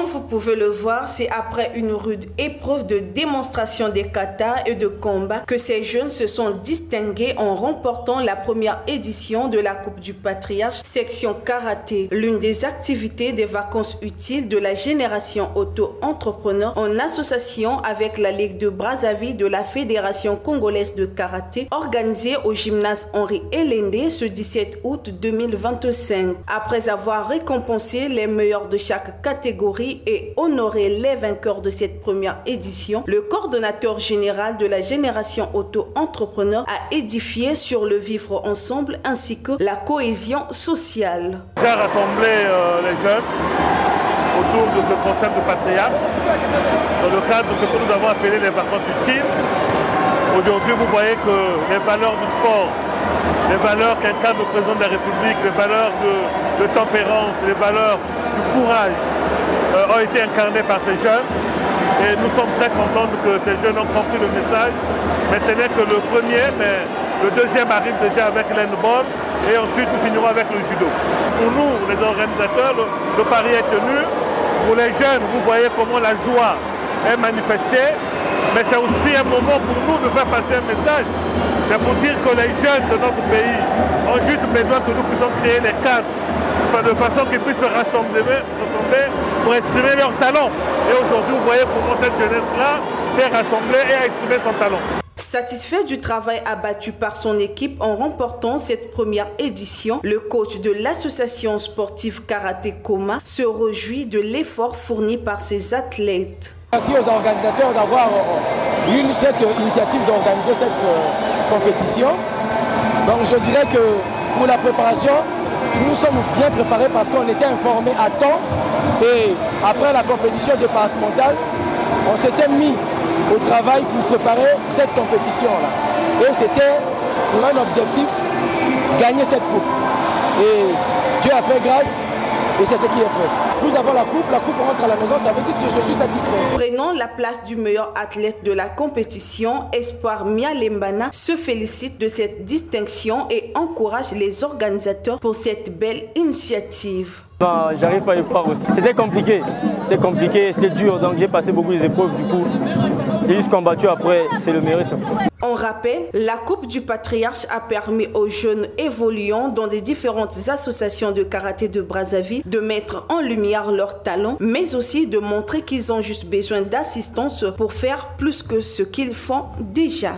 vous pouvez le voir, c'est après une rude épreuve de démonstration des katas et de combat que ces jeunes se sont distingués en remportant la première édition de la Coupe du Patriarche section karaté, l'une des activités des vacances utiles de la génération auto-entrepreneur en association avec la Ligue de Brazzaville de la Fédération congolaise de karaté, organisée au gymnase Henri Elendé ce 17 août 2025. Après avoir récompensé les meilleurs de chaque catégorie et honoré les vainqueurs de cette première édition, le coordonnateur général de la génération auto-entrepreneur a édifié sur le vivre ensemble ainsi que la cohésion sociale. J'ai rassemblé les jeunes autour de ce concept de patriarche dans le cadre de ce que nous avons appelé les vacances utiles. Aujourd'hui, vous voyez que les valeurs du sport, les valeurs qu'incarne le président de la République, les valeurs de tempérance, les valeurs du courage ont été incarnées par ces jeunes. Et nous sommes très contents que ces jeunes ont compris le message. Mais ce n'est que le premier, mais le deuxième arrive déjà avec l'handball et ensuite nous finirons avec le judo. Pour nous, les organisateurs, le pari est tenu. Pour les jeunes, vous voyez comment la joie est manifestée. Mais c'est aussi un moment pour nous de faire passer un message. C'est pour dire que les jeunes de notre pays ont juste besoin que nous puissions créer les cadres de façon qu'ils puissent se rassembler pour exprimer leurs talents. Et aujourd'hui, vous voyez comment cette jeunesse-là s'est rassemblée et a exprimé son talent. Satisfait du travail abattu par son équipe en remportant cette première édition, le coach de l'association sportive Karaté Koma se réjouit de l'effort fourni par ses athlètes. Merci aux organisateurs d'avoir eu cette initiative d'organiser cette compétition. Donc je dirais que pour la préparation, nous sommes bien préparés parce qu'on était informés à temps et après la compétition départementale, on s'était mis au travail pour préparer cette compétition-là. Et c'était pour un objectif, gagner cette coupe. Et Dieu a fait grâce et c'est ce qui est fait. Nous avons la coupe rentre à la maison, ça veut dire que je suis satisfait. Prenant la place du meilleur athlète de la compétition, Espoir Mialembana se félicite de cette distinction et encourage les organisateurs pour cette belle initiative. J'arrive pas à y croire aussi. C'était compliqué, c'était dur, donc j'ai passé beaucoup d'épreuves du coup. J'ai juste combattu après, c'est le mérite. On rappelle, la Coupe du Patriarche a permis aux jeunes évoluant dans des différentes associations de karaté de Brazzaville de mettre en lumière leurs talents, mais aussi de montrer qu'ils ont juste besoin d'assistance pour faire plus que ce qu'ils font déjà.